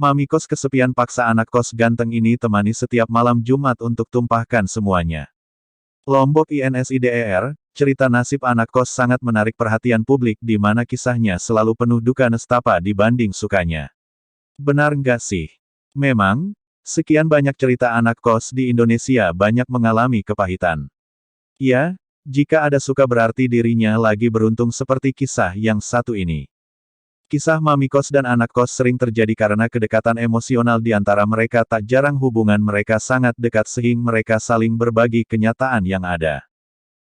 Mami kos kesepian paksa anak kos ganteng ini temani setiap malam Jumat untuk tumpahkan semuanya. Lombok INSIDER, cerita nasib anak kos sangat menarik perhatian publik di mana kisahnya selalu penuh duka nestapa dibanding sukanya. Benar nggak sih? Memang, sekian banyak cerita anak kos di Indonesia banyak mengalami kepahitan. Ya, jika ada suka berarti dirinya lagi beruntung seperti kisah yang satu ini. Kisah mami kos dan anak kos sering terjadi karena kedekatan emosional di antara mereka, tak jarang hubungan mereka sangat dekat sehingga mereka saling berbagi kenyataan yang ada.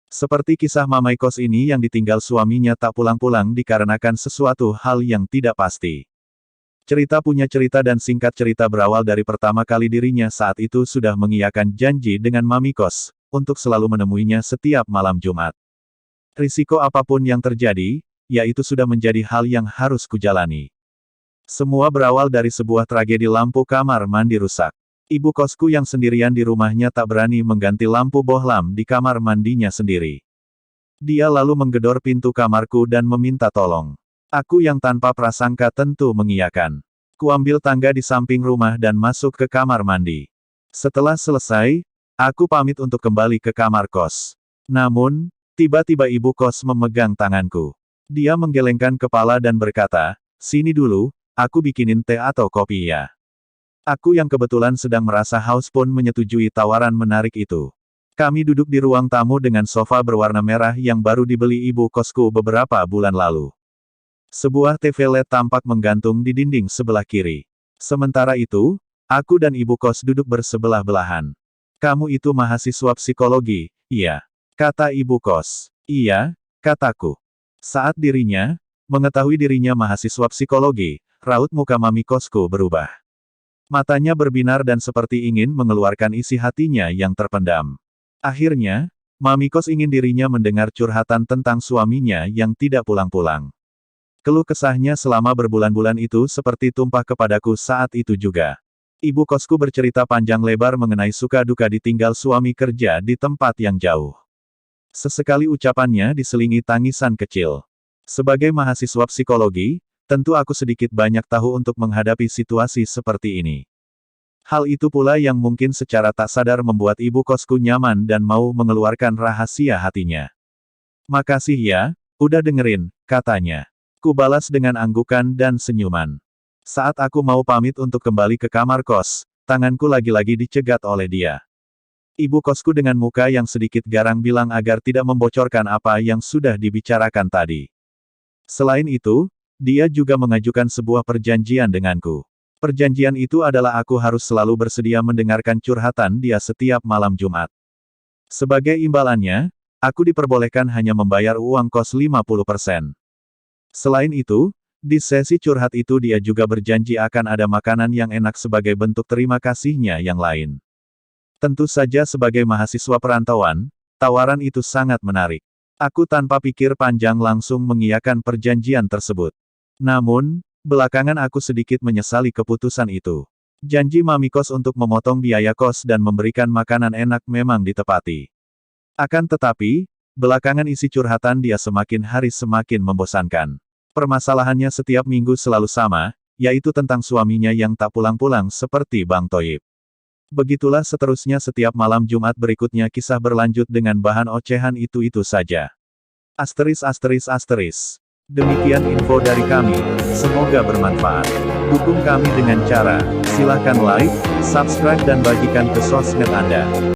Seperti kisah mamai kos ini yang ditinggal suaminya tak pulang-pulang dikarenakan sesuatu hal yang tidak pasti. Cerita punya cerita dan singkat cerita berawal dari pertama kali dirinya saat itu sudah mengiyakan janji dengan mami kos, untuk selalu menemuinya setiap malam Jumat. Risiko apapun yang terjadi, yaitu sudah menjadi hal yang harus kujalani. Semua berawal dari sebuah tragedi lampu kamar mandi rusak. Ibu kosku yang sendirian di rumahnya tak berani mengganti lampu bohlam di kamar mandinya sendiri. Dia lalu menggedor pintu kamarku dan meminta tolong. Aku yang tanpa prasangka tentu mengiyakan. Kuambil tangga di samping rumah dan masuk ke kamar mandi. Setelah selesai, aku pamit untuk kembali ke kamar kos. Namun, tiba-tiba ibu kos memegang tanganku. Dia menggelengkan kepala dan berkata, "Sini dulu, aku bikinin teh atau kopi ya." Aku yang kebetulan sedang merasa haus pun menyetujui tawaran menarik itu. Kami duduk di ruang tamu dengan sofa berwarna merah yang baru dibeli ibu kosku beberapa bulan lalu. Sebuah TV LED tampak menggantung di dinding sebelah kiri. Sementara itu, aku dan ibu kos duduk bersebelah-belahan. "Kamu itu mahasiswa psikologi, iya?" kata ibu kos. "Iya," kataku. Saat dirinya mengetahui dirinya mahasiswa psikologi, raut muka mami kosku berubah. Matanya berbinar dan seperti ingin mengeluarkan isi hatinya yang terpendam. Akhirnya, mami kos ingin dirinya mendengar curhatan tentang suaminya yang tidak pulang-pulang. Keluh kesahnya selama berbulan-bulan itu seperti tumpah kepadaku saat itu juga. Ibu kosku bercerita panjang lebar mengenai suka duka ditinggal suami kerja di tempat yang jauh. Sesekali ucapannya diselingi tangisan kecil. Sebagai mahasiswa psikologi, tentu aku sedikit banyak tahu untuk menghadapi situasi seperti ini. Hal itu pula yang mungkin secara tak sadar membuat ibu kosku nyaman dan mau mengeluarkan rahasia hatinya. "Makasih ya, udah dengerin," katanya. Ku balas dengan anggukan dan senyuman. Saat aku mau pamit untuk kembali ke kamar kos, tanganku lagi-lagi dicegat oleh dia. Ibu kosku dengan muka yang sedikit garang bilang agar tidak membocorkan apa yang sudah dibicarakan tadi. Selain itu, dia juga mengajukan sebuah perjanjian denganku. Perjanjian itu adalah aku harus selalu bersedia mendengarkan curhatan dia setiap malam Jumat. Sebagai imbalannya, aku diperbolehkan hanya membayar uang kos 50%. Selain itu, di sesi curhat itu dia juga berjanji akan ada makanan yang enak sebagai bentuk terima kasihnya yang lain. Tentu saja sebagai mahasiswa perantauan, tawaran itu sangat menarik. Aku tanpa pikir panjang langsung mengiyakan perjanjian tersebut. Namun, belakangan aku sedikit menyesali keputusan itu. Janji mami kos untuk memotong biaya kos dan memberikan makanan enak memang ditepati. Akan tetapi, belakangan isi curhatan dia semakin hari semakin membosankan. Permasalahannya setiap minggu selalu sama, yaitu tentang suaminya yang tak pulang-pulang seperti Bang Toyib. Begitulah seterusnya setiap malam Jumat berikutnya kisah berlanjut dengan bahan ocehan itu-itu saja. *****. Demikian info dari kami, semoga bermanfaat. Dukung kami dengan cara, silahkan like, subscribe dan bagikan ke sosmed Anda.